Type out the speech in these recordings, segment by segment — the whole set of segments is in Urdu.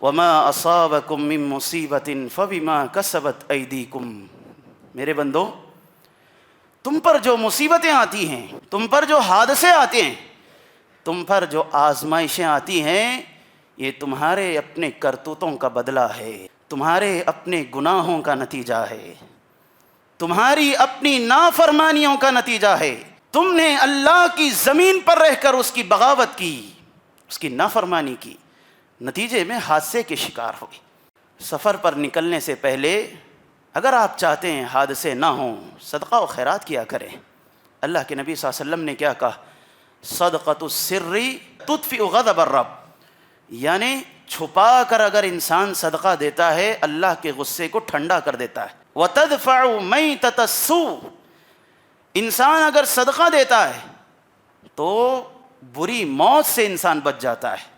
وما اصابکم من مصیبت فبما کسبت ایدیکم، میرے بندو تم پر جو مصیبتیں آتی ہیں، تم پر جو حادثے آتے ہیں، تم پر جو آزمائشیں آتی ہیں، یہ تمہارے اپنے کرتوتوں کا بدلہ ہے، تمہارے اپنے گناہوں کا نتیجہ ہے، تمہاری اپنی نافرمانیوں کا نتیجہ ہے۔ تم نے اللہ کی زمین پر رہ کر اس کی بغاوت کی، اس کی نافرمانی کی، نتیجے میں حادثے کے شکار ہوئے۔ سفر پر نکلنے سے پہلے اگر آپ چاہتے ہیں حادثے نہ ہوں، صدقہ و خیرات کیا کریں۔ اللہ کے نبی صلی اللہ علیہ وسلم نے کیا کہا؟ صدقۃ السر تطفئ غضب الرب، یعنی چھپا کر اگر انسان صدقہ دیتا ہے اللہ کے غصے کو ٹھنڈا کر دیتا ہے۔ وتدفع میتۃ السوء، انسان اگر صدقہ دیتا ہے تو بری موت سے انسان بچ جاتا ہے،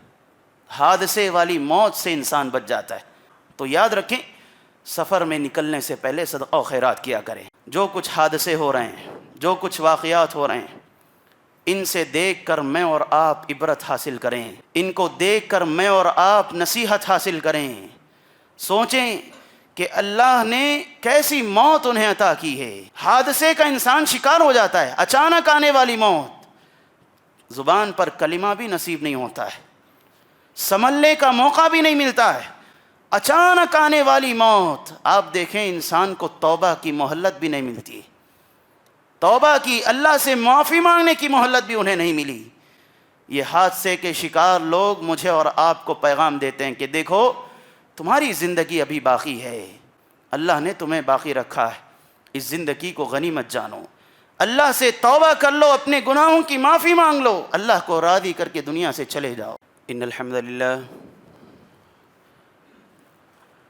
حادثے والی موت سے انسان بچ جاتا ہے۔ تو یاد رکھیں، سفر میں نکلنے سے پہلے صدقہ و خیرات کیا کریں۔ جو کچھ حادثے ہو رہے ہیں، جو کچھ واقعات ہو رہے ہیں، ان سے دیکھ کر میں اور آپ عبرت حاصل کریں، ان کو دیکھ کر میں اور آپ نصیحت حاصل کریں، سوچیں کہ اللہ نے کیسی موت انہیں عطا کی ہے۔ حادثے کا انسان شکار ہو جاتا ہے، اچانک آنے والی موت، زبان پر کلمہ بھی نصیب نہیں ہوتا ہے، سنبھلنے کا موقع بھی نہیں ملتا ہے، اچانک آنے والی موت۔ آپ دیکھیں انسان کو توبہ کی مہلت بھی نہیں ملتی، توبہ کی، اللہ سے معافی مانگنے کی مہلت بھی انہیں نہیں ملی۔ یہ حادثے کے شکار لوگ مجھے اور آپ کو پیغام دیتے ہیں کہ دیکھو تمہاری زندگی ابھی باقی ہے، اللہ نے تمہیں باقی رکھا ہے، اس زندگی کو غنیمت جانو، اللہ سے توبہ کر لو، اپنے گناہوں کی معافی مانگ لو، اللہ کو راضی کر کے دنیا سے چلے جاؤ۔ ان الحمد للہ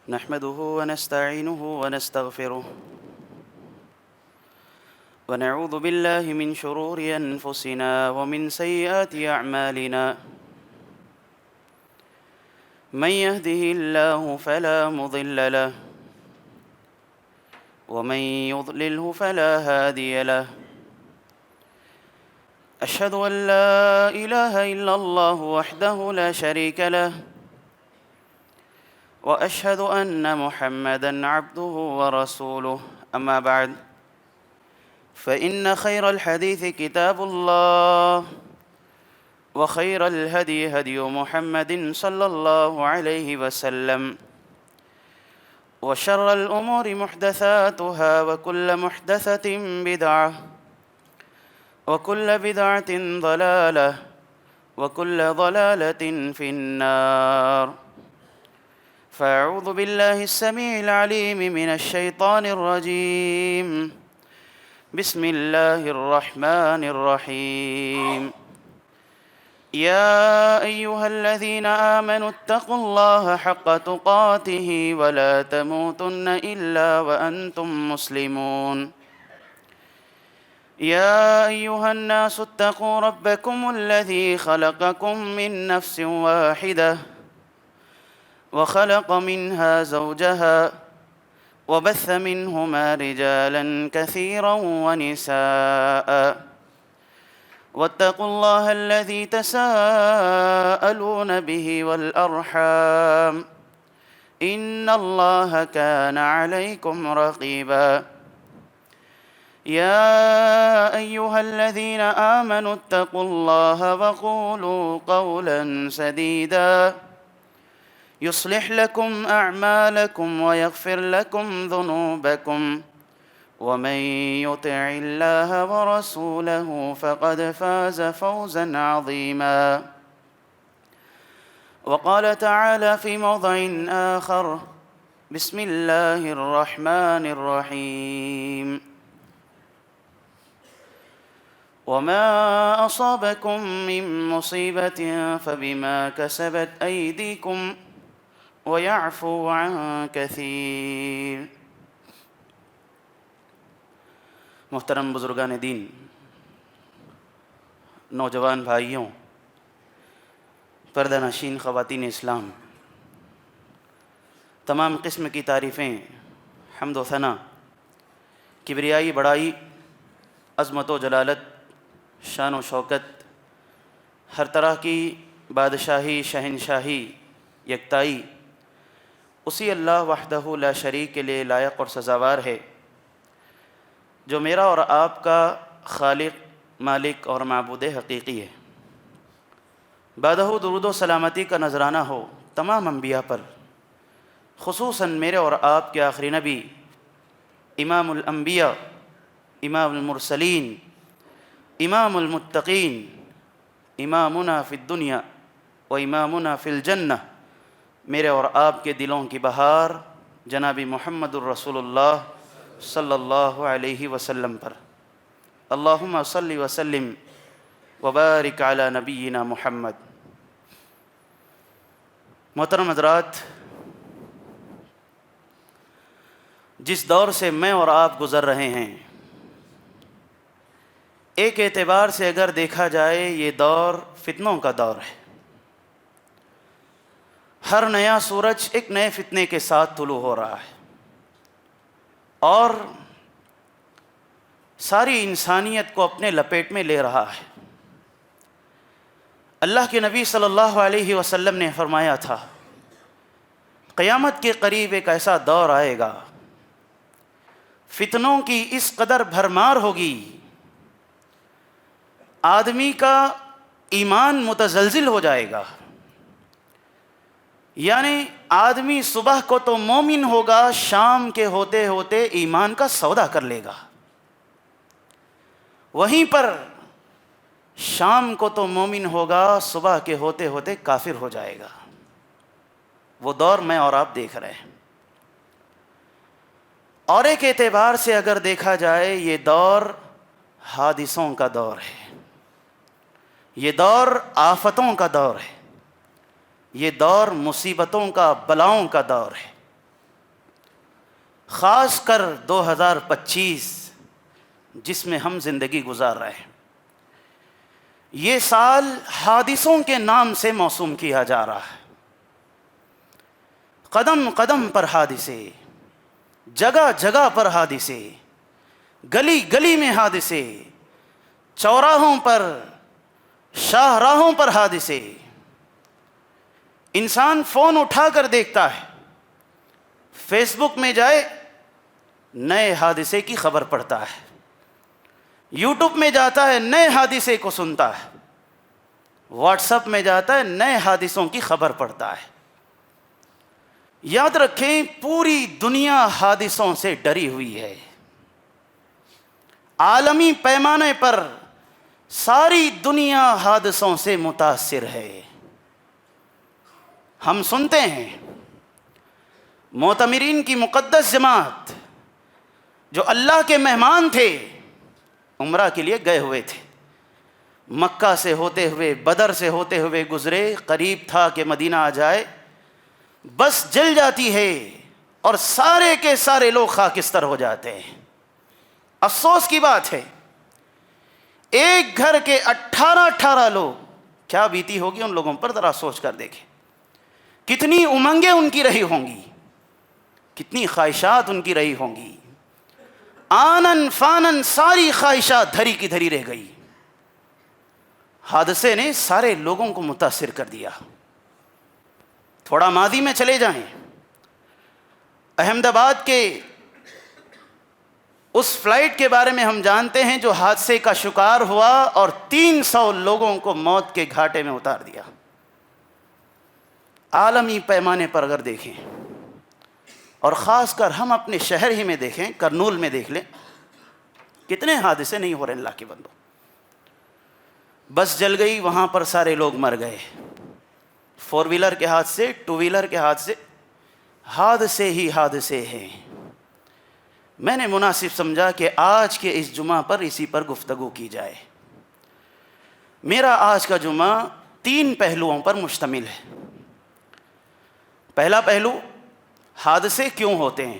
نحمده ونستعینه ونستغفره ونعوذ بالله من شرور انفسنا ومن سیئات اعمالنا، من يهده الله فلا مضل له ومن يضلله فلا هادي له، أشهد أن لا إله إلا الله وحده لا شريك له، وأشهد أن محمدًا عبده ورسوله، أما بعد فإن خير الحديث كتاب الله، وخير الهدي هدي محمد صلى الله عليه وسلم، وشر الأمور محدثاتها وكل محدثة بدعة وكل بدعة ضلالة وكل ضلالة في النار، فأعوذ بالله السميع العليم من الشيطان الرجيم، بسم الله الرحمن الرحيم، يا أيها الذين آمنوا اتقوا الله حق تقاته ولا تموتن إلا وأنتم مسلمون، يا أيها الناس اتقوا ربكم الذي خلقكم من نفس واحدة وخلق منها زوجها وبث منهما رجالا كثيرا ونساء، واتقوا الله الذي تساءلون به والأرحام، إن الله كان عليكم رقيبا، يا أيها الذين آمنوا اتقوا الله وقولوا قولا سديدا يصلح لكم أعمالكم ويغفر لكم ذنوبكم، ومن يطع الله ورسوله فقد فاز فوزا عظيما، وقال تعالى في موضع آخر، بسم الله الرحمن الرحيم، وما أصابكم من مصيبة فبما كسبت أيديكم ويعفو عن كثير۔ محترم بزرگان دین، نوجوان بھائیوں، پردہ نشین خواتین اسلام، تمام قسم کی تعریفیں، حمد و ثنا، کبریائی، بڑائی، عظمت و جلالت، شان و شوکت، ہر طرح کی بادشاہی، شہنشاہی، یکتائی اسی اللہ وحدہ لا شریک کے لیے لائق اور سزاوار ہے، جو میرا اور آپ کا خالق، مالک اور معبود حقیقی ہے۔ بعدہ درود و سلامتی کا نذرانہ ہو تمام انبیاء پر، خصوصاً میرے اور آپ کے آخری نبی، امام الانبیاء، امام المرسلین، امام المتقین، امامنا فی الدنیا و امامنا فی الجنہ، میرے اور آپ کے دلوں کی بہار جناب محمد الرسول اللہ صلی اللہ علیہ وسلم پر۔ اللہم صلی وسلم وبارک علی نبینا محمد۔ محترم حضرات، جس دور سے میں اور آپ گزر رہے ہیں، ایک اعتبار سے اگر دیکھا جائے یہ دور فتنوں کا دور ہے۔ ہر نیا سورج ایک نئے فتنے کے ساتھ طلوع ہو رہا ہے، اور ساری انسانیت کو اپنے لپیٹ میں لے رہا ہے۔ اللہ کے نبی صلی اللہ علیہ وسلم نے فرمایا تھا، قیامت کے قریب ایک ایسا دور آئے گا، فتنوں کی اس قدر بھرمار ہوگی، آدمی کا ایمان متزلزل ہو جائے گا۔ یعنی آدمی صبح کو تو مومن ہوگا، شام کے ہوتے ہوتے ایمان کا سودا کر لے گا، وہیں پر شام کو تو مومن ہوگا، صبح کے ہوتے ہوتے کافر ہو جائے گا۔ وہ دور میں اور آپ دیکھ رہے ہیں۔ اور ایک اعتبار سے اگر دیکھا جائے یہ دور حادثوں کا دور ہے، یہ دور آفتوں کا دور ہے، یہ دور مصیبتوں کا، بلاؤں کا دور ہے۔ خاص کر 2025 جس میں ہم زندگی گزار رہے ہیں، یہ سال حادثوں کے نام سے موسوم کیا جا رہا ہے۔ قدم قدم پر حادثے، جگہ جگہ پر حادثے، گلی گلی میں حادثے، چوراہوں پر، شاہراہوں پر حادثے۔ انسان فون اٹھا کر دیکھتا ہے، فیس بک میں جائے نئے حادثے کی خبر پڑتا ہے، یوٹیوب میں جاتا ہے نئے حادثے کو سنتا ہے، واٹس ایپ میں جاتا ہے نئے حادثوں کی خبر پڑتا ہے۔ یاد رکھیں، پوری دنیا حادثوں سے ڈری ہوئی ہے۔ عالمی پیمانے پر ساری دنیا حادثوں سے متاثر ہے۔ ہم سنتے ہیں معتمرین کی مقدس جماعت جو اللہ کے مہمان تھے، عمرہ کے لیے گئے ہوئے تھے، مکہ سے ہوتے ہوئے، بدر سے ہوتے ہوئے گزرے، قریب تھا کہ مدینہ آ جائے، بس جل جاتی ہے اور سارے کے سارے لوگ خاکستر ہو جاتے ہیں۔ افسوس کی بات ہے، ایک گھر کے 18 لوگ، کیا بیتی ہوگی ان لوگوں پر ذرا سوچ کر دیکھیں، کتنی امنگیں ان کی رہی ہوں گی، کتنی خواہشات ان کی رہی ہوں گی، آنن فانن ساری خواہشات دھری کی دھری رہ گئی۔ حادثے نے سارے لوگوں کو متاثر کر دیا۔ تھوڑا ماضی میں چلے جائیں، احمد آباد کے اس فلائٹ کے بارے میں ہم جانتے ہیں جو حادثے کا شکار ہوا اور 300 لوگوں کو موت کے گھاٹے میں اتار دیا۔ عالمی پیمانے پر اگر دیکھیں، اور خاص کر ہم اپنے شہر ہی میں دیکھیں، کرنول میں دیکھ لیں، کتنے حادثے نہیں ہو رہے اللہ کے بندوں۔ بس جل گئی، وہاں پر سارے لوگ مر گئے، 4 ویلر کے حادثے، 2 ویلر کے حادثے، حادثے ہی حادثے ہیں۔ میں نے مناسب سمجھا کہ آج کے اس جمعہ پر اسی پر گفتگو کی جائے۔ میرا آج کا جمعہ 3 پہلوؤں پر مشتمل ہے۔ پہلا پہلو، حادثے کیوں ہوتے ہیں،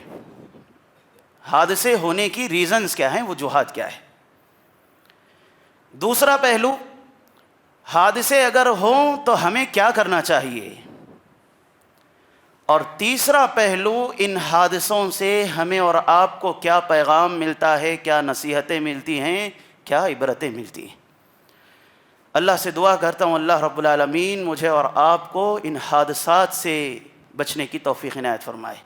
حادثے ہونے کی ریزنز کیا ہیں، وجوہات کیا ہے۔ دوسرا پہلو، حادثے اگر ہوں تو ہمیں کیا کرنا چاہیے۔ اور تیسرا پہلو، ان حادثوں سے ہمیں اور آپ کو کیا پیغام ملتا ہے، کیا نصیحتیں ملتی ہیں، کیا عبرتیں ملتی ہیں۔ اللہ سے دعا کرتا ہوں اللہ رب العالمین مجھے اور آپ کو ان حادثات سے بچنے کی توفیق عنایت فرمائے۔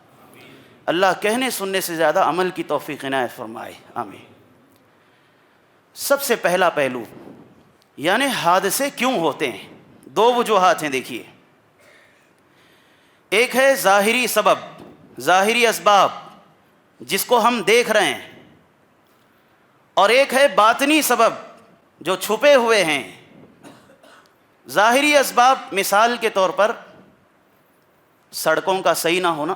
اللہ کہنے سننے سے زیادہ عمل کی توفیق عنایت فرمائے، آمین۔ سب سے پہلا پہلو یعنی حادثے کیوں ہوتے ہیں، دو وجوہات ہیں دیکھیے۔ ایک ہے ظاہری سبب، ظاہری اسباب جس کو ہم دیکھ رہے ہیں، اور ایک ہے باطنی سبب جو چھپے ہوئے ہیں۔ ظاہری اسباب مثال کے طور پر سڑکوں کا صحیح نہ ہونا،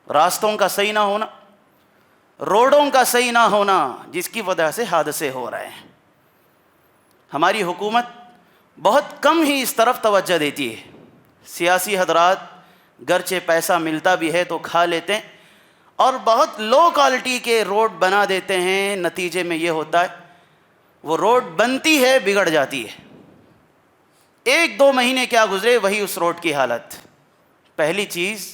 راستوں کا صحیح نہ ہونا، روڈوں کا صحیح نہ ہونا، جس کی وجہ سے حادثے ہو رہے ہیں۔ ہماری حکومت بہت کم ہی اس طرف توجہ دیتی ہے۔ سیاسی حضرات گرچہ پیسہ ملتا بھی ہے تو کھا لیتے ہیں اور بہت لو کوالٹی کے روڈ بنا دیتے ہیں، نتیجے میں یہ ہوتا ہے وہ روڈ بنتی ہے بگڑ جاتی ہے، 1-2 مہینے کیا گزرے وہی اس روڈ کی حالت۔ پہلی چیز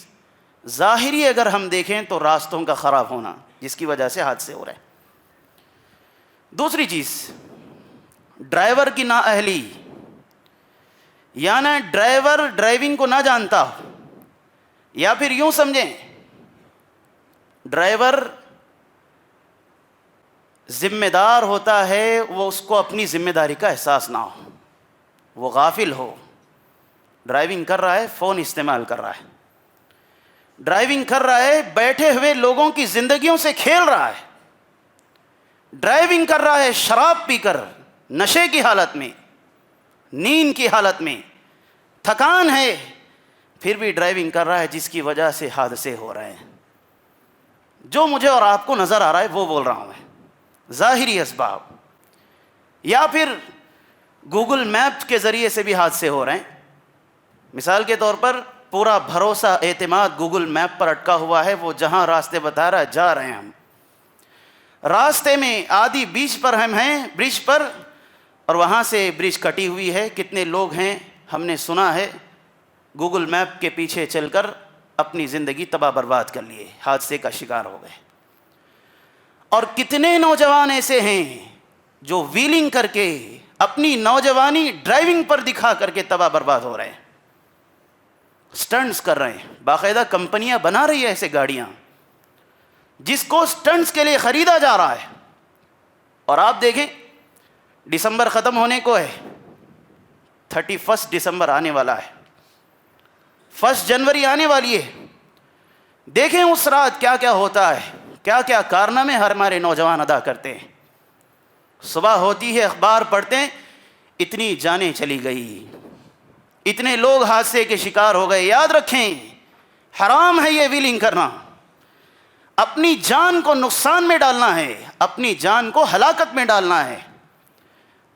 ظاہری اگر ہم دیکھیں تو راستوں کا خراب ہونا جس کی وجہ سے حادثے ہو رہے ہیں۔ دوسری چیز ڈرائیور کی نااہلی، یعنی ڈرائیور ڈرائیونگ کو نہ جانتا، یا پھر یوں سمجھیں ڈرائیور ذمہ دار ہوتا ہے، وہ اس کو اپنی ذمہ داری کا احساس نہ ہو، وہ غافل ہو، ڈرائیونگ کر رہا ہے فون استعمال کر رہا ہے، ڈرائیونگ کر رہا ہے بیٹھے ہوئے لوگوں کی زندگیوں سے کھیل رہا ہے، ڈرائیونگ کر رہا ہے شراب پی کر، نشے کی حالت میں، نیند کی حالت میں، تھکان ہے پھر بھی ڈرائیونگ کر رہا ہے، جس کی وجہ سے حادثے ہو رہے ہیں۔ جو مجھے اور آپ کو نظر آ رہا ہے وہ بول رہا ہوں میں، ظاہری اسباب، یا پھر گوگل میپ کے ذریعے سے بھی حادثے ہو رہے ہیں۔ مثال کے طور پر پورا بھروسہ اعتماد گوگل میپ پر اٹکا ہوا ہے، وہ جہاں راستے بتا رہا ہے جا رہے ہیں ہم، راستے میں آدھی بیچ پر ہم ہیں، برج پر، اور وہاں سے برج کٹی ہوئی ہے، کتنے لوگ ہیں ہم نے سنا ہے گوگل میپ کے پیچھے چل کر اپنی زندگی تباہ برباد کر لیے، حادثے کا شکار ہو گئے۔ اور کتنے نوجوان ایسے ہیں جو ویلنگ کر کے اپنی نوجوانی ڈرائیونگ پر دکھا کر کے تباہ برباد ہو رہے ہیں، سٹنٹس کر رہے ہیں، باقاعدہ کمپنیاں بنا رہی ہیں ایسے گاڑیاں جس کو سٹنٹس کے لیے خریدا جا رہا ہے۔ اور آپ دیکھیں دسمبر ختم ہونے کو ہے، 31 دسمبر آنے والا ہے، 1 جنوری آنے والی ہے، دیکھیں اس رات کیا کیا ہوتا ہے، کیا کیا کارنامے ہمارے نوجوان ادا کرتے ہیں۔ صبح ہوتی ہے اخبار پڑھتے ہیں اتنی جانیں چلی گئی، اتنے لوگ حادثے کے شکار ہو گئے۔ یاد رکھیں حرام ہے یہ ویلنگ کرنا، اپنی جان کو نقصان میں ڈالنا ہے، اپنی جان کو ہلاکت میں ڈالنا ہے۔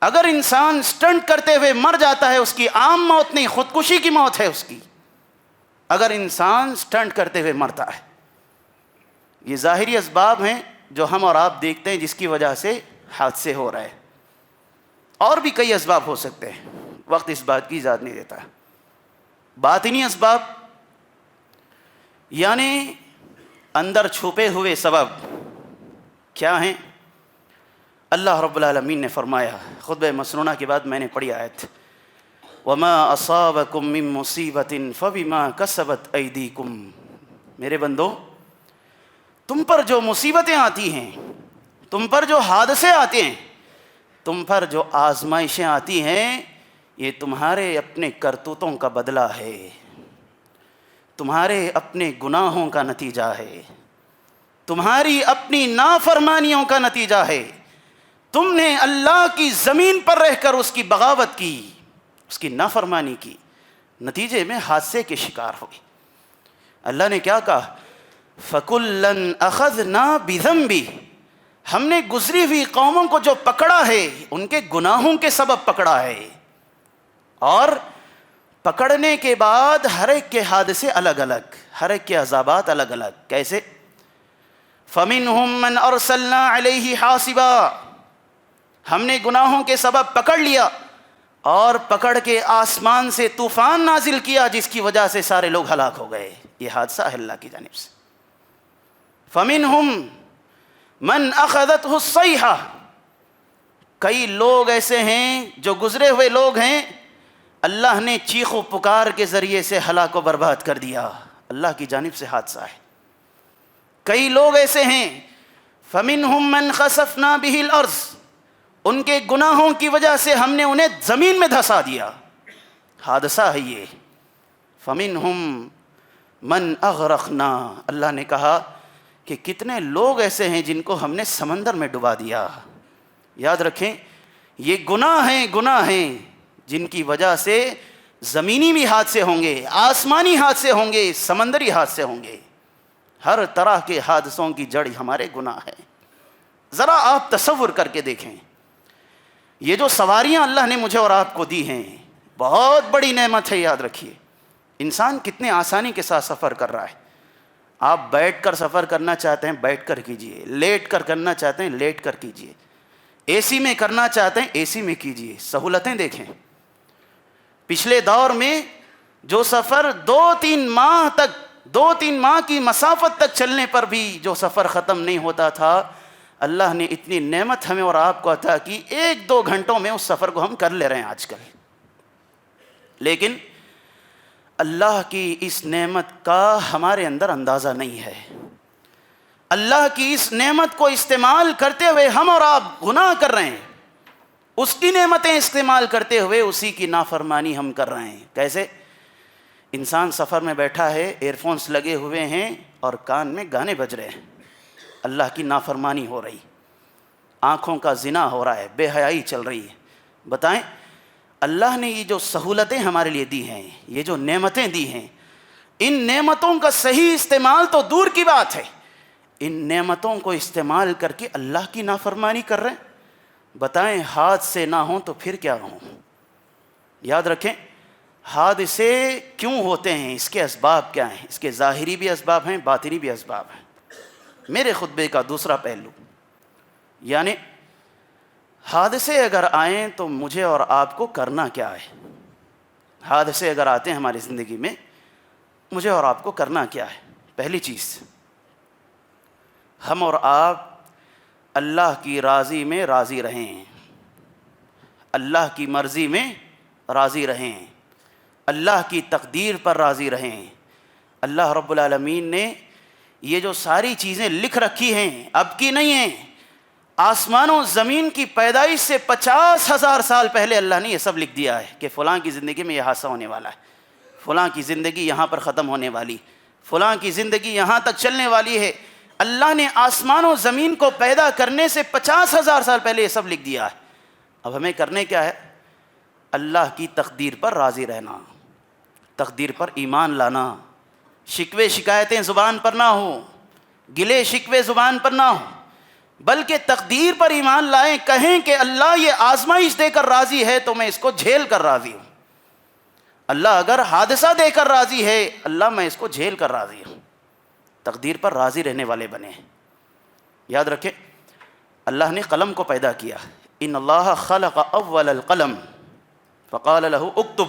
اگر انسان سٹنٹ کرتے ہوئے مر جاتا ہے اس کی عام موت نہیں، خودکشی کی موت ہے اس کی، اگر انسان سٹنٹ کرتے ہوئے مرتا ہے۔ یہ ظاہری اسباب ہیں جو ہم اور آپ دیکھتے ہیں جس کی وجہ سے حادثے ہو رہے ہیں، اور بھی کئی اسباب ہو سکتے ہیں، وقت اس بات کی اجازت نہیں دیتا۔ باطنی اسباب یعنی اندر چھپے ہوئے سبب کیا ہیں؟ اللہ رب العالمین نے فرمایا، خطبہ مسنونہ کے بعد میں نے پڑھی آیت، وَمَا أَصَابَكُم مِّن مُّصِيبَةٍ فَبِمَا كَسَبَتْ أَيْدِيكُمْ، میرے بندو تم پر جو مصیبتیں آتی ہیں، تم پر جو حادثے آتے ہیں، تم پر جو آزمائشیں آتی ہیں، یہ تمہارے اپنے کرتوتوں کا بدلہ ہے، تمہارے اپنے گناہوں کا نتیجہ ہے، تمہاری اپنی نافرمانیوں کا نتیجہ ہے۔ تم نے اللہ کی زمین پر رہ کر اس کی بغاوت کی، اس کی نافرمانی کی، نتیجے میں حادثے کے شکار ہوئے۔ اللہ نے کیا کہا؟ فَكُلًّا أَخَذْنَا بِذَنبِهِ، ہم نے گزری ہوئی قوموں کو جو پکڑا ہے ان کے گناہوں کے سبب پکڑا ہے، اور پکڑنے کے بعد ہر ایک کے حادثے الگ الگ، ہر ایک کے عذابات الگ الگ۔ کیسے؟ فَمِنْهُمْ مَنْ أَرْسَلْنَا عَلَيْهِ حَاصِبًا، ہم نے گناہوں کے سبب پکڑ لیا اور پکڑ کے آسمان سے طوفان نازل کیا جس کی وجہ سے سارے لوگ ہلاک ہو گئے۔ یہ حادثہ ہے اللہ کی جانب سے۔ فَمِنْهُمْ مَنْ أَخَذَتْهُ الصَّيْحَةُ، کئی لوگ ایسے ہیں جو گزرے ہوئے لوگ ہیں اللہ نے چیخ و پکار کے ذریعے سے ہلاک و برباد کر دیا، اللہ کی جانب سے حادثہ ہے۔ کئی لوگ ایسے ہیں فَمِنْهُمْ مَنْ خَسَفْنَا بِهِ الْأَرْضِ، ان کے گناہوں کی وجہ سے ہم نے انہیں زمین میں دھسا دیا، حادثہ ہے یہ۔ فَمِنْهُمْ مَنْ أَغْرَقْنَا، اللہ نے کہا کہ کتنے لوگ ایسے ہیں جن کو ہم نے سمندر میں ڈبا دیا۔ یاد رکھیں یہ گناہ ہیں جن کی وجہ سے زمینی بھی حادثے ہوں گے، آسمانی حادثے ہوں گے، سمندری حادثے ہوں گے۔ ہر طرح کے حادثوں کی جڑ ہمارے گناہ ہے۔ ذرا آپ تصور کر کے دیکھیں، یہ جو سواریاں اللہ نے مجھے اور آپ کو دی ہیں بہت بڑی نعمت ہے۔ یاد رکھیے انسان کتنے آسانی کے ساتھ سفر کر رہا ہے۔ آپ بیٹھ کر سفر کرنا چاہتے ہیں بیٹھ کر کیجئے، لیٹ کر کرنا چاہتے ہیں لیٹ کر کیجئے، اے سی میں کرنا چاہتے ہیں اے سی میں کیجئے۔ سہولتیں دیکھیں، پچھلے دور میں جو سفر 2-3 ماہ کی مسافت تک چلنے پر بھی جو سفر ختم نہیں ہوتا تھا، اللہ نے اتنی نعمت ہمیں اور آپ کو عطا کی، 1-2 گھنٹوں میں اس سفر کو ہم کر لے رہے ہیں آج کل۔ لیکن اللہ کی اس نعمت کا ہمارے اندر اندازہ نہیں ہے۔ اللہ کی اس نعمت کو استعمال کرتے ہوئے ہم اور آپ گناہ کر رہے ہیں، اس کی نعمتیں استعمال کرتے ہوئے اسی کی نافرمانی ہم کر رہے ہیں۔ کیسے؟ انسان سفر میں بیٹھا ہے، ایئر فونس لگے ہوئے ہیں اور کان میں گانے بج رہے ہیں، اللہ کی نافرمانی ہو رہی، آنکھوں کا زنا ہو رہا ہے، بے حیائی چل رہی ہے۔ بتائیں اللہ نے یہ جو سہولتیں ہمارے لیے دی ہیں، یہ جو نعمتیں دی ہیں، ان نعمتوں کا صحیح استعمال تو دور کی بات ہے، ان نعمتوں کو استعمال کر کے اللہ کی نافرمانی کر رہے ہیں۔ بتائیں حادثے نہ ہوں تو پھر کیا ہوں؟ یاد رکھیں حادثے کیوں ہوتے ہیں، اس کے اسباب کیا ہیں؟ اس کے ظاہری بھی اسباب ہیں، باطنی بھی اسباب ہیں۔ میرے خطبے کا دوسرا پہلو، یعنی حادثے اگر آئیں تو مجھے اور آپ کو کرنا کیا ہے؟ حادثے اگر آتے ہیں ہماری زندگی میں، مجھے اور آپ کو کرنا کیا ہے؟ پہلی چیز، ہم اور آپ اللہ کی راضی میں راضی رہیں، اللہ کی مرضی میں راضی رہیں، اللہ کی تقدیر پر راضی رہیں۔ اللہ رب العالمین نے یہ جو ساری چیزیں لکھ رکھی ہیں اب کی نہیں ہیں، آسمان و زمین کی پیدائش سے 50,000 سال پہلے اللہ نے یہ سب لکھ دیا ہے کہ فلاں کی زندگی میں یہ حادثہ ہونے والا ہے، فلاں کی زندگی یہاں پر ختم ہونے والی، فلاں کی زندگی یہاں تک چلنے والی ہے۔ اللہ نے آسمان و زمین کو پیدا کرنے سے 50,000 سال پہلے یہ سب لکھ دیا ہے۔ اب ہمیں کرنے کیا ہے؟ اللہ کی تقدیر پر راضی رہنا، تقدیر پر ایمان لانا، شکوے شکایتیں زبان پر نہ ہوں، گلے شکوے زبان پر نہ ہوں، بلکہ تقدیر پر ایمان لائیں، کہیں کہ اللہ یہ آزمائش دے کر راضی ہے تو میں اس کو جھیل کر راضی ہوں۔ اللہ اگر حادثہ دے کر راضی ہے، اللہ میں اس کو جھیل کر راضی ہوں۔ تقدیر پر راضی رہنے والے بنے۔ یاد رکھیں اللہ نے قلم کو پیدا کیا، ان اللہ خلق اول القلم فقال له اکتب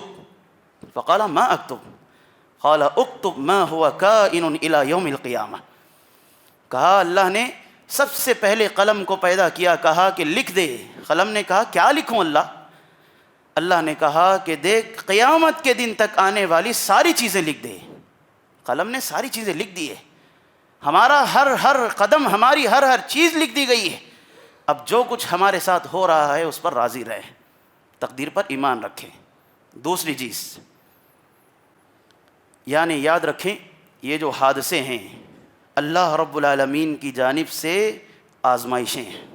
فقال ما اکتب قال اکتب ما هو کائن الى یوم القیامہ۔ کہا اللہ نے سب سے پہلے قلم کو پیدا کیا، کہا کہ لکھ دے۔ قلم نے کہا کیا لکھوں اللہ؟ اللہ نے کہا کہ دیکھ قیامت کے دن تک آنے والی ساری چیزیں لکھ دے۔ قلم نے ساری چیزیں لکھ دی ہے، ہمارا ہر قدم، ہماری ہر چیز لکھ دی گئی ہے۔ اب جو کچھ ہمارے ساتھ ہو رہا ہے اس پر راضی رہیں، تقدیر پر ایمان رکھیں۔ دوسری چیز یعنی یاد رکھیں یہ جو حادثے ہیں اللہ رب العالمین کی جانب سے آزمائشیں ہیں،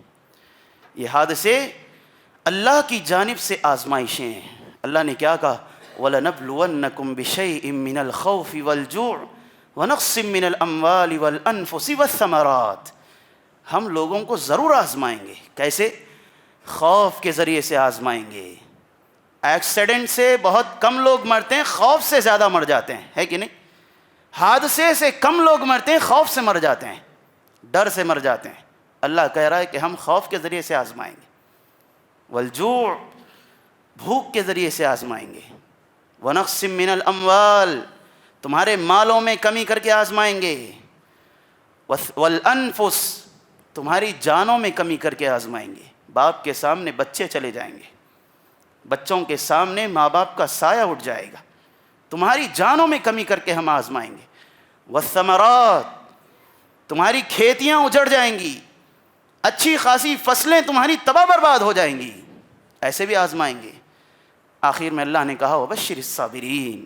یہ حادثے اللہ کی جانب سے آزمائشیں ہیں۔ اللہ نے کیا کہا؟ وَلَنَبْلُوَنَّكُمْ بِشَيْءٍ مِّنَ الْخَوْفِ وَالْجُوعِ وَنَقْصٍ مِّنَ الْأَمْوَالِ وَالْأَنفُسِ وَالثَّمَرَاتِ۔ ہم لوگوں کو ضرور آزمائیں گے۔ کیسے؟ خوف کے ذریعے سے آزمائیں گے۔ ایکسیڈنٹ سے بہت کم لوگ مرتے ہیں، خوف سے زیادہ مر جاتے ہیں، ہے کہ نہیں؟ حادثے سے کم لوگ مرتے ہیں، خوف سے مر جاتے ہیں، ڈر سے مر جاتے ہیں۔ اللہ کہہ رہا ہے کہ ہم خوف کے ذریعے سے آزمائیں گے، والجوع بھوک کے ذریعے سے آزمائیں گے، ونقص من الاموال تمہارے مالوں میں کمی کر کے آزمائیں گے، والانفس تمہاری جانوں میں کمی کر کے آزمائیں گے۔ باپ کے سامنے بچے چلے جائیں گے، بچوں کے سامنے ماں باپ کا سایہ اٹھ جائے گا، تمہاری جانوں میں کمی کر کے ہم آزمائیں گے، والثمرات، تمہاری کھیتیاں اجڑ جائیں گی، اچھی خاصی فصلیں تمہاری تباہ برباد ہو جائیں گی، ایسے بھی آزمائیں گے۔ آخر میں اللہ نے کہا وبشر الصابرین،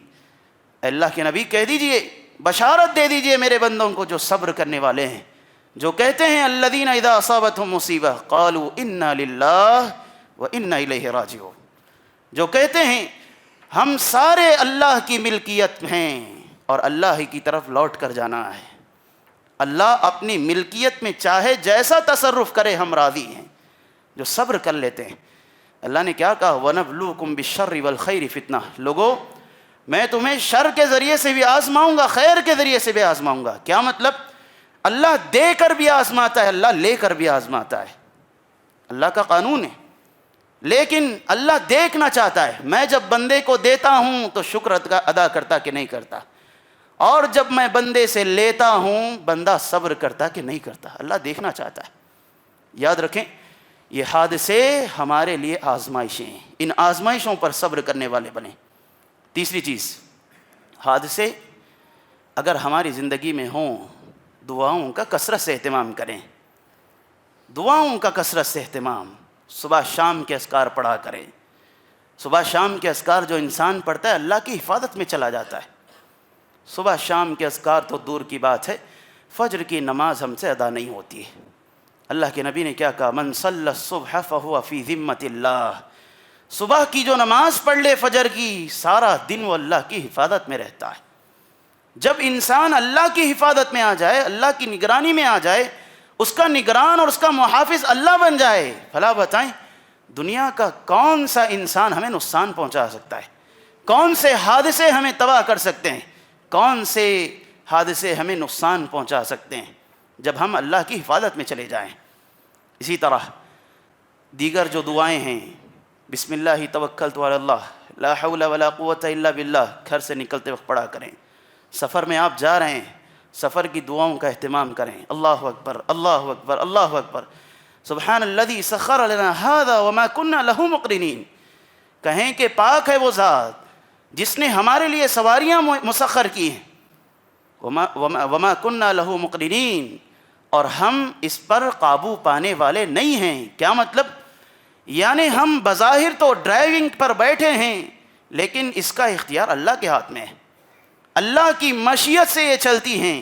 اللہ کے نبی کہہ دیجئے، بشارت دے دیجئے میرے بندوں کو جو صبر کرنے والے ہیں، جو کہتے ہیں الذین اذا اصابتهم مصیبہ قالوا انا للہ وانا الیہ راجعون، جو کہتے ہیں ہم سارے اللہ کی ملکیت ہیں اور اللہ ہی کی طرف لوٹ کر جانا ہے، اللہ اپنی ملکیت میں چاہے جیسا تصرف کرے ہم راضی ہیں، جو صبر کر لیتے ہیں۔ اللہ نے کیا کہا وَنَبْلُوكُمْ بِالشَّرِّ وَالْخَيْرِ فِتْنَةً، لوگو میں تمہیں شر کے ذریعے سے بھی آزماؤں گا، خیر کے ذریعے سے بھی آزماؤں گا۔ کیا مطلب؟ اللہ دے کر بھی آزماتا ہے، اللہ لے کر بھی آزماتا ہے، اللہ کا قانون ہے، لیکن اللہ دیکھنا چاہتا ہے میں جب بندے کو دیتا ہوں تو شکر ادا کرتا کہ نہیں کرتا، اور جب میں بندے سے لیتا ہوں بندہ صبر کرتا کہ نہیں کرتا، اللہ دیکھنا چاہتا ہے۔ یاد رکھیں یہ حادثے ہمارے لیے آزمائشیں ہیں، ان آزمائشوں پر صبر کرنے والے بنیں۔ تیسری چیز، حادثے اگر ہماری زندگی میں ہوں دعاؤں کا کثرت سے اہتمام کریں، دعاؤں کا کثرت سے اہتمام، صبح شام کے اذکار پڑھا کریں۔ صبح شام کے اذکار جو انسان پڑھتا ہے اللہ کی حفاظت میں چلا جاتا ہے۔ صبح شام کے اذکار تو دور کی بات ہے، فجر کی نماز ہم سے ادا نہیں ہوتی ہے۔ اللہ کے نبی نے کیا کہا من صلی الصبح فہو فی ذمۃ اللہ، صبح کی جو نماز پڑھ لے فجر کی سارا دن وہ اللہ کی حفاظت میں رہتا ہے۔ جب انسان اللہ کی حفاظت میں آ جائے، اللہ کی نگرانی میں آ جائے، اس کا نگران اور اس کا محافظ اللہ بن جائے، بھلا بتائیں دنیا کا کون سا انسان ہمیں نقصان پہنچا سکتا ہے؟ کون سے حادثے ہمیں تباہ کر سکتے ہیں؟ کون سے حادثے ہمیں نقصان پہنچا سکتے ہیں جب ہم اللہ کی حفاظت میں چلے جائیں؟ اسی طرح دیگر جو دعائیں ہیں، بسم اللہ توکلت علی اللہ، لا حول ولا قوت الا باللہ، گھر سے نکلتے وقت پڑھا کریں۔ سفر میں آپ جا رہے ہیں، سفر کی دعاؤں کا اہتمام کریں، اللہ اکبر اللہ اکبر اللہ اکبر، سبحان الذی سخر لنا ھذا وما كنا له مقرنین، کہیں کہ پاک ہے وہ ذات جس نے ہمارے لیے سواریاں مسخر کی ہیں، وما كنا له مقرنین، اور ہم اس پر قابو پانے والے نہیں ہیں۔ کیا مطلب؟ یعنی ہم بظاہر تو ڈرائیونگ پر بیٹھے ہیں لیکن اس کا اختیار اللہ کے ہاتھ میں ہے، اللہ کی مشیت سے یہ چلتی ہیں۔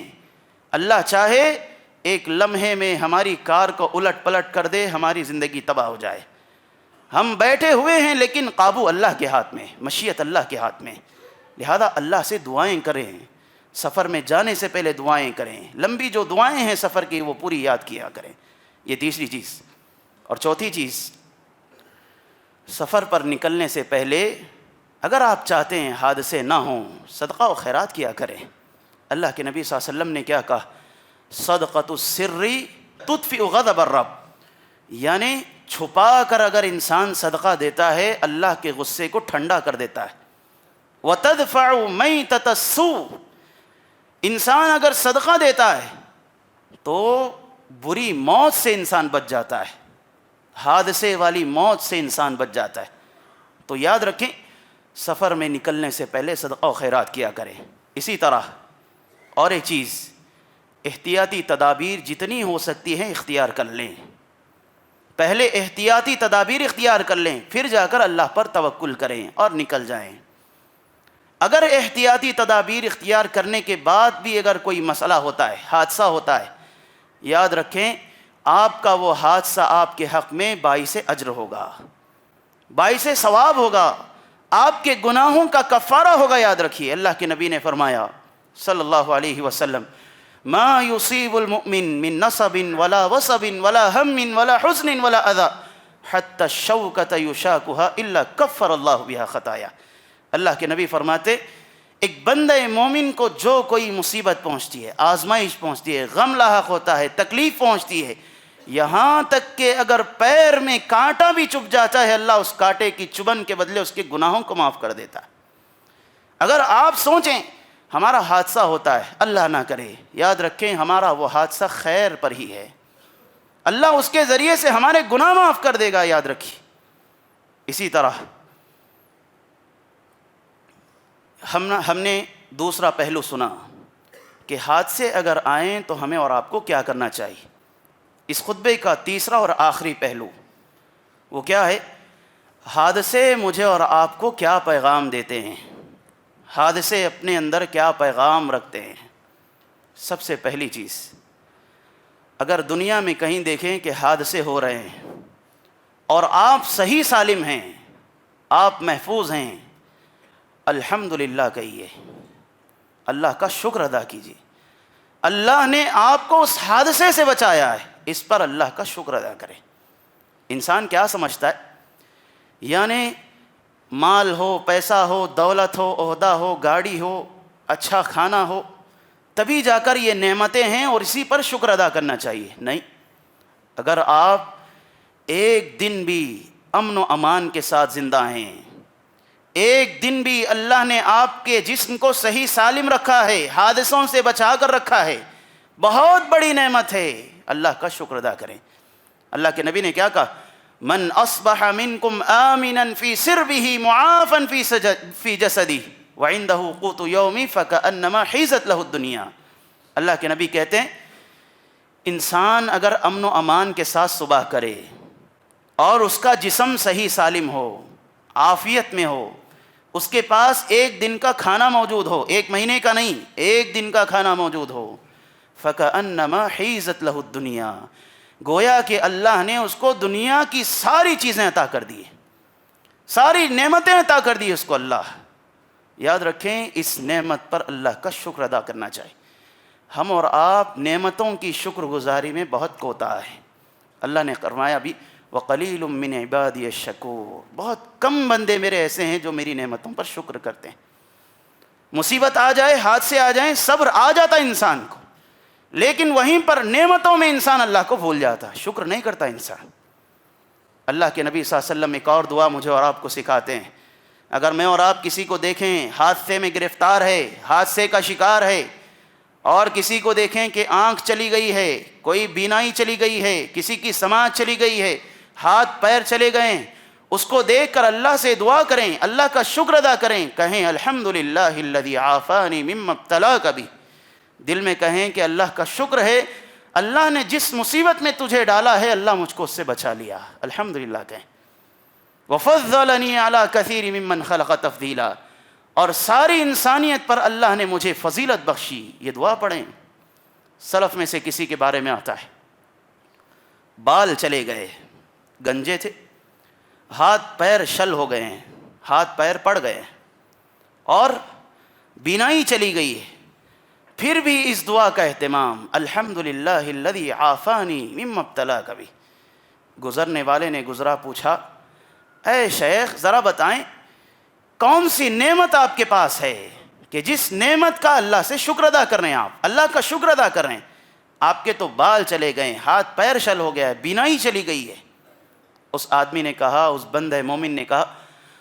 اللہ چاہے ایک لمحے میں ہماری کار کو الٹ پلٹ کر دے، ہماری زندگی تباہ ہو جائے۔ ہم بیٹھے ہوئے ہیں لیکن قابو اللہ کے ہاتھ میں، مشیت اللہ کے ہاتھ میں، لہذا اللہ سے دعائیں کریں، سفر میں جانے سے پہلے دعائیں کریں، لمبی جو دعائیں ہیں سفر کی وہ پوری یاد کیا کریں۔ یہ تیسری چیز۔ اور چوتھی چیز، سفر پر نکلنے سے پہلے اگر آپ چاہتے ہیں حادثے نہ ہوں صدقہ و خیرات کیا کریں۔ اللہ کے نبی صلی اللہ علیہ وسلم نے کیا کہا صدقۃ السر تطفئ غضب الرب، یعنی چھپا کر اگر انسان صدقہ دیتا ہے اللہ کے غصے کو ٹھنڈا کر دیتا ہے۔ وتدفع میتۃ السوء، انسان اگر صدقہ دیتا ہے تو بری موت سے انسان بچ جاتا ہے، حادثے والی موت سے انسان بچ جاتا ہے۔ تو یاد رکھیں سفر میں نکلنے سے پہلے صدقہ و خیرات کیا کریں۔ اسی طرح اور ایک چیز، احتیاطی تدابیر جتنی ہو سکتی ہیں اختیار کر لیں۔ پہلے احتیاطی تدابیر اختیار کر لیں، پھر جا کر اللہ پر توکل کریں اور نکل جائیں۔ اگر احتیاطی تدابیر اختیار کرنے کے بعد بھی اگر کوئی مسئلہ ہوتا ہے، حادثہ ہوتا ہے، یاد رکھیں آپ کا وہ حادثہ آپ کے حق میں باعث اجر ہوگا، باعث ثواب ہوگا، آپ کے گناہوں کا کفارہ ہوگا۔ یاد رکھیے اللہ کے نبی نے فرمایا صلی اللہ علیہ وسلم ما یصیب المؤمن من نصب ولا وصب ولا ہم ولا حزن ولا اذى حتى الشوکۃ یشاکها الا کفر اللہ بها خطایا۔ اللہ کے نبی فرماتے ایک بندہ مومن کو جو کوئی مصیبت پہنچتی ہے، آزمائش پہنچتی ہے، غم لاحق ہوتا ہے، تکلیف پہنچتی ہے، یہاں تک کہ اگر پیر میں کانٹا بھی چبھ جاتا ہے اللہ اس کانٹے کی چبھن کے بدلے اس کے گناہوں کو معاف کر دیتا ہے۔ اگر آپ سوچیں ہمارا حادثہ ہوتا ہے، اللہ نہ کرے، یاد رکھیں ہمارا وہ حادثہ خیر پر ہی ہے، اللہ اس کے ذریعے سے ہمارے گناہ معاف کر دے گا، یاد رکھیے۔ اسی طرح ہم نے دوسرا پہلو سنا کہ حادثے اگر آئیں تو ہمیں اور آپ کو کیا کرنا چاہیے. اس خطبے کا تیسرا اور آخری پہلو وہ کیا ہے؟ حادثے مجھے اور آپ کو کیا پیغام دیتے ہیں، حادثے اپنے اندر کیا پیغام رکھتے ہیں. سب سے پہلی چیز، اگر دنیا میں کہیں دیکھیں کہ حادثے ہو رہے ہیں اور آپ صحیح سالم ہیں، آپ محفوظ ہیں، الحمدللہ کہیے، اللہ کا شکر ادا کیجیے. اللہ نے آپ کو اس حادثے سے بچایا ہے، اس پر اللہ کا شکر ادا کریں. انسان کیا سمجھتا ہے؟ یعنی مال ہو، پیسہ ہو، دولت ہو، عہدہ ہو، گاڑی ہو، اچھا کھانا ہو، تبھی جا کر یہ نعمتیں ہیں اور اسی پر شکر ادا کرنا چاہیے. نہیں، اگر آپ ایک دن بھی امن و امان کے ساتھ زندہ ہیں، ایک دن بھی اللہ نے آپ کے جسم کو صحیح سالم رکھا ہے، حادثوں سے بچا کر رکھا ہے، بہت بڑی نعمت ہے، اللہ کا شکر ادا کریں. اللہ کے نبی نے کیا کہا؟ من اصبح منکم آمنا فی سربہ معافا فی جسدہ وعندہ قوت یومی فکأنما حیزت لہ الدنیا. اللہ کے نبی کہتے ہیں انسان اگر امن و امان کے ساتھ صبح کرے اور اس کا جسم صحیح سالم ہو، عافیت میں ہو، اس کے پاس ایک دن کا کھانا موجود ہو، ایک مہینے کا نہیں، ایک دن کا کھانا موجود ہو، فَكَأَنَّمَا حِيزَتْ لَهُ الدُّنْيَا، گویا کہ اللہ نے اس کو دنیا کی ساری چیزیں عطا کر دی، ساری نعمتیں عطا کر دی اس کو. اللہ یاد رکھیں، اس نعمت پر اللہ کا شکر ادا کرنا چاہیے. ہم اور آپ نعمتوں کی شکر گزاری میں بہت کوتاہ ہیں. اللہ نے فرمایا بھی وَقَلِيلٌ مِّنْ عِبَادِيَ الشَّكُورُ، بہت کم بندے میرے ایسے ہیں جو میری نعمتوں پر شکر کرتے ہیں. مصیبت آ جائے، حادثے آ جائیں، صبر آ جاتا انسان کو، لیکن وہیں پر نعمتوں میں انسان اللہ کو بھول جاتا، شکر نہیں کرتا انسان. اللہ کے نبی صلی اللہ علیہ وسلم ایک اور دعا مجھے اور آپ کو سکھاتے ہیں. اگر میں اور آپ کسی کو دیکھیں حادثے میں گرفتار ہے، حادثے کا شکار ہے، اور کسی کو دیکھیں کہ آنکھ چلی گئی ہے، کوئی بینائی چلی گئی ہے، کسی کی سماعت چلی گئی ہے، ہاتھ پیر چلے گئے، اس کو دیکھ کر اللہ سے دعا کریں، اللہ کا شکر ادا کریں، کہیں الحمدللہ الذی عافانی مما ابتلاک بہ. دل میں کہیں کہ اللہ کا شکر ہے، اللہ نے جس مصیبت میں تجھے ڈالا ہے اللہ مجھ کو اس سے بچا لیا، الحمدللہ کہیں. وفضلنی علی کثیر ممن خلق تفضیلا، اور ساری انسانیت پر اللہ نے مجھے فضیلت بخشی. یہ دعا پڑھیں. سلف میں سے کسی کے بارے میں آتا ہے، بال چلے گئے، گنجے تھے، ہاتھ پیر شل ہو گئے ہیں، ہاتھ پیر پڑ گئے اور بینائی چلی گئی ہے، پھر بھی اس دعا کا اہتمام الحمدللہ الذی عافانی مما ابتلاک بہ. گزرنے والے نے گزرا، پوچھا اے شیخ ذرا بتائیں کون سی نعمت آپ کے پاس ہے کہ جس نعمت کا اللہ سے شکر ادا کر رہے ہیں، آپ اللہ کا شکر ادا کر رہے ہیں، آپ کے تو بال چلے گئے، ہاتھ پیر شل ہو گیا ہے، بینائی چلی گئی ہے. اس آدمی نے کہا، اس بندہ مومن نے کہا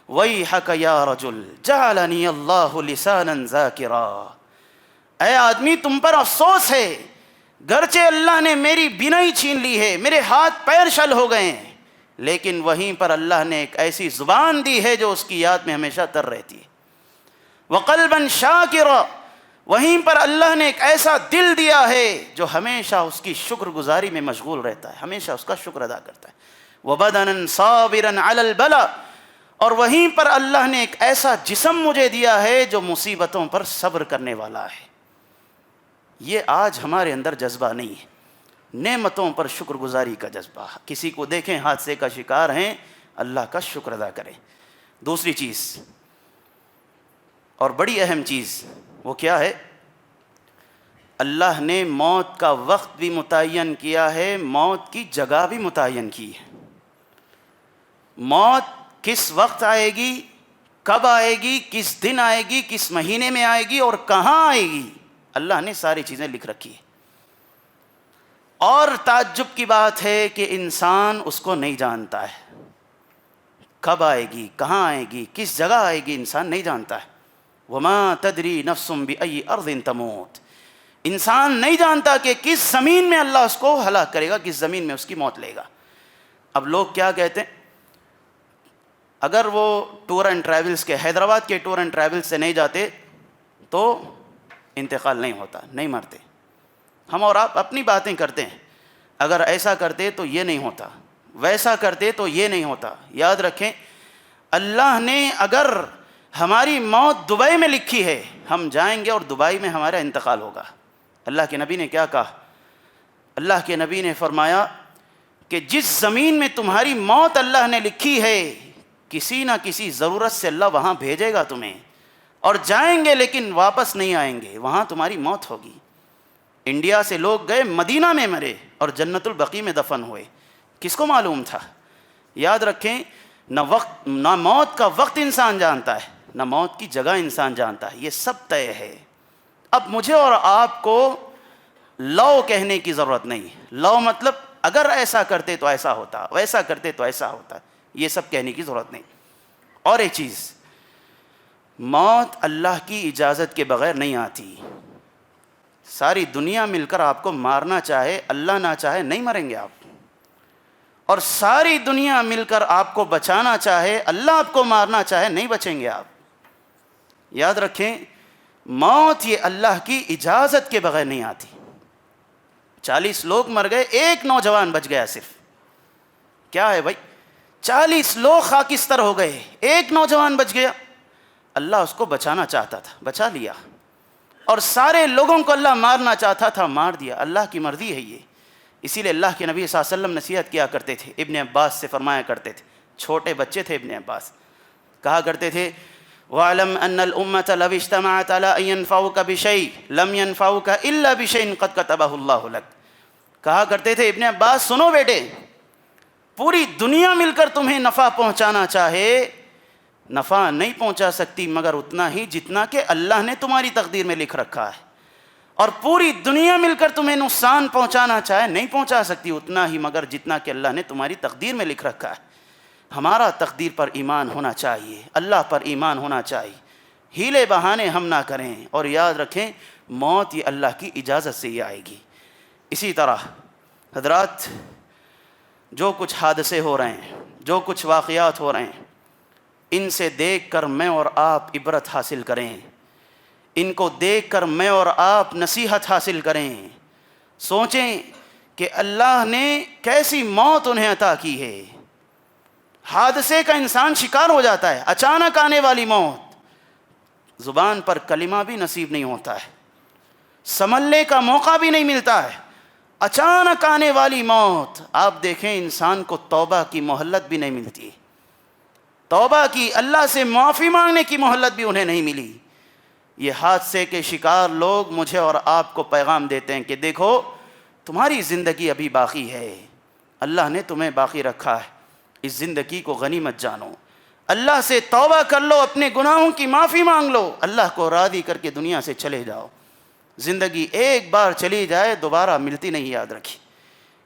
وَيْحَكَ يَا رَجُلْ جَعَلَنِيَ اللَّهُ لِسَانًا ذَاكِرًا، اے آدمی تم پر افسوس ہے، گرچہ اللہ نے میری بینائی چھین لی ہے، میرے ہاتھ پیر شل ہو گئے ہیں، لیکن وہیں پر اللہ نے ایک ایسی زبان دی ہے جو اس کی یاد میں ہمیشہ تر رہتی ہے. وَقَلْبًا شَاكِرًا، وہیں پر اللہ نے ایک ایسا دل دیا ہے جو ہمیشہ اس کی شکر گزاری میں مشغول رہتا ہے، ہمیشہ اس کا شکر ادا کرتا ہے. وَبَدَنًا صَابِرًا عَلَى الْبَلَا، اور وہیں پر اللہ نے ایک ایسا جسم مجھے دیا ہے جو مصیبتوں پر صبر کرنے والا ہے. یہ آج ہمارے اندر جذبہ نہیں ہے، نعمتوں پر شکر گزاری کا جذبہ. کسی کو دیکھیں حادثے کا شکار ہیں، اللہ کا شکر ادا کریں. دوسری چیز اور بڑی اہم چیز وہ کیا ہے؟ اللہ نے موت کا وقت بھی متعین کیا ہے، موت کی جگہ بھی متعین کی ہے. موت کس وقت آئے گی، کب آئے گی، کس دن آئے گی، کس مہینے میں آئے گی اور کہاں آئے گی، اللہ نے ساری چیزیں لکھ رکھی ہیں. اور تعجب کی بات ہے کہ انسان اس کو نہیں جانتا ہے، کب آئے گی، کہاں آئے گی، کس جگہ آئے گی، انسان نہیں جانتا ہے. وَمَا تَدْرِي نَفْسٌ بِأَيِّ أَرْضٍ تَمُوتُ، انسان نہیں جانتا کہ کس زمین میں اللہ اس کو ہلاک کرے گا، کس زمین میں اس کی موت لے گا. اب لوگ کیا کہتے ہیں؟ اگر وہ ٹور اینڈ ٹریولز کے حیدرآباد کے ٹور اینڈ ٹریولز سے نہیں جاتے تو انتقال نہیں ہوتا، نہیں مرتے۔ ہم اور آپ اپنی باتیں کرتے ہیں، اگر ایسا کرتے تو یہ نہیں ہوتا، ویسا کرتے تو یہ نہیں ہوتا۔ یاد رکھیں، اللہ نے اگر ہماری موت دبئی میں لکھی ہے، ہم جائیں گے اور دبئی میں ہمارا انتقال ہوگا۔ اللہ کے نبی نے کیا کہا؟ اللہ کے نبی نے فرمایا کہ جس زمین میں تمہاری موت اللہ نے لکھی ہے، کسی نہ کسی ضرورت سے اللہ وہاں بھیجے گا تمہیں، اور جائیں گے لیکن واپس نہیں آئیں گے، وہاں تمہاری موت ہوگی۔ انڈیا سے لوگ گئے، مدینہ میں مرے اور جنت البقیع میں دفن ہوئے، کس کو معلوم تھا؟ یاد رکھیں، نہ موت کا وقت انسان جانتا ہے، نہ موت کی جگہ انسان جانتا ہے، یہ سب طے ہے۔ اب مجھے اور آپ کو لو کہنے کی ضرورت نہیں۔ لو مطلب اگر ایسا کرتے تو ایسا ہوتا، ویسا کرتے تو ایسا ہوتا، یہ سب کہنے کی ضرورت نہیں۔ اور ایک چیز، موت اللہ کی اجازت کے بغیر نہیں آتی۔ ساری دنیا مل کر آپ کو مارنا چاہے، اللہ نہ چاہے نہیں مریں گے آپ، اور ساری دنیا مل کر آپ کو بچانا چاہے، اللہ آپ کو مارنا چاہے نہیں بچیں گے آپ۔ یاد رکھیں، موت یہ اللہ کی اجازت کے بغیر نہیں آتی۔ 40 لوگ مر گئے، ایک نوجوان بچ گیا صرف۔ کیا ہے بھائی، 40 لوگ خاکستر ہو گئے، ایک نوجوان بچ گیا۔ اللہ اس کو بچانا چاہتا تھا، بچا لیا، اور سارے لوگوں کو اللہ مارنا چاہتا تھا، مار دیا۔ اللہ کی مرضی ہے یہ۔ اسی لیے اللہ کے نبی صلی اللہ علیہ وسلم نصیحت کیا کرتے تھے، ابن عباس سے فرمایا کرتے تھے، چھوٹے بچے تھے ابن عباس، کہا کرتے تھے وَاعْلَمْ أَنَّ الْأُمَّةَ لَوِ اجْتَمَعَتْ عَلَىٰ أَن يَنفَعُوكَ بِشَيْءٍ لَمْ يَنفَعُوكَ إِلَّا بِشَيْءٍ قَدْ كَتَبَهُ اللَّهُ لَكَ۔ کہا کرتے تھے ابن عباس، سنو بیٹے، پوری دنیا مل کر تمہیں نفع پہنچانا چاہے، نفع نہیں پہنچا سکتی مگر اتنا ہی جتنا کہ اللہ نے تمہاری تقدیر میں لکھ رکھا ہے، اور پوری دنیا مل کر تمہیں نقصان پہنچانا چاہے نہیں پہنچا سکتی اتنا ہی مگر جتنا کہ اللہ نے تمہاری تقدیر میں لکھ رکھا ہے۔ ہمارا تقدیر پر ایمان ہونا چاہیے، اللہ پر ایمان ہونا چاہیے، ہیلے بہانے ہم نہ کریں، اور یاد رکھیں موت یہ اللہ کی اجازت سے ہی آئے گی۔ اسی طرح حضرات، جو کچھ حادثے ہو رہے ہیں، جو کچھ واقعات ہو رہے ہیں، ان سے دیکھ کر میں اور آپ عبرت حاصل کریں، ان کو دیکھ کر میں اور آپ نصیحت حاصل کریں، سوچیں کہ اللہ نے کیسی موت انہیں عطا کی ہے۔ حادثے کا انسان شکار ہو جاتا ہے، اچانک آنے والی موت، زبان پر کلمہ بھی نصیب نہیں ہوتا ہے، سنبھلنے کا موقع بھی نہیں ملتا ہے، اچانک آنے والی موت۔ آپ دیکھیں، انسان کو توبہ کی مہلت بھی نہیں ملتی، توبہ کی، اللہ سے معافی مانگنے کی مہلت بھی انہیں نہیں ملی۔ یہ حادثے کے شکار لوگ مجھے اور آپ کو پیغام دیتے ہیں کہ دیکھو، تمہاری زندگی ابھی باقی ہے، اللہ نے تمہیں باقی رکھا ہے، اس زندگی کو غنیمت جانو، اللہ سے توبہ کر لو، اپنے گناہوں کی معافی مانگ لو، اللہ کو راضی کر کے دنیا سے چلے جاؤ۔ زندگی ایک بار چلی جائے دوبارہ ملتی نہیں، یاد رکھی۔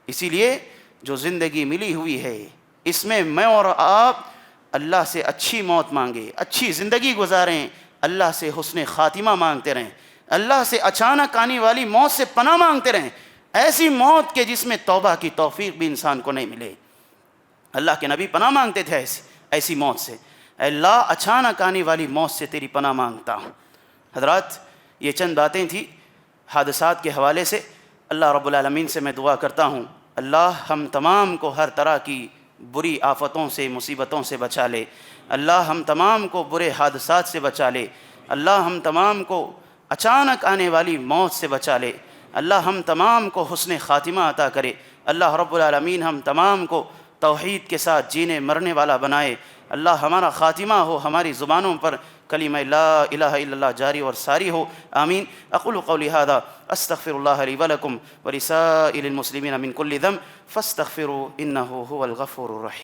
اسی لیے جو زندگی ملی ہوئی ہے، اس میں میں اور آپ اللہ سے اچھی موت مانگے، اچھی زندگی گزاریں، اللہ سے حسن خاتمہ مانگتے رہیں، اللہ سے اچانک آنے والی موت سے پناہ مانگتے رہیں، ایسی موت کہ جس میں توبہ کی توفیق بھی انسان کو نہیں ملے۔ اللہ کے نبی پناہ مانگتے تھے ایسی موت سے، اے اللہ اچانک آنے والی موت سے تیری پناہ مانگتا ہوں۔ حضرات، یہ چند باتیں تھیں حادثات کے حوالے سے۔ اللہ رب العالمین سے میں دعا کرتا ہوں، اللہ ہم تمام کو ہر طرح کی بری آفتوں سے، مصیبتوں سے بچا لے، اللہ ہم تمام کو برے حادثات سے بچا لے، اللہ ہم تمام کو اچانک آنے والی موت سے بچا لے، اللہ ہم تمام کو حسن خاتمہ عطا کرے، اللہ رب العالمین ہم تمام کو توحید کے ساتھ جینے مرنے والا بنائے، اللہ ہمارا خاتمہ ہو، ہماری زبانوں پر کلمہ لا الہ الا اللہ جاری اور ساری ہو، آمین۔ اقول قولی ھذا استغفر اللہ لی ولکم ولسائر المسلمین من کل ذنب فاستغفروا انہ هو الغفور الرحیم۔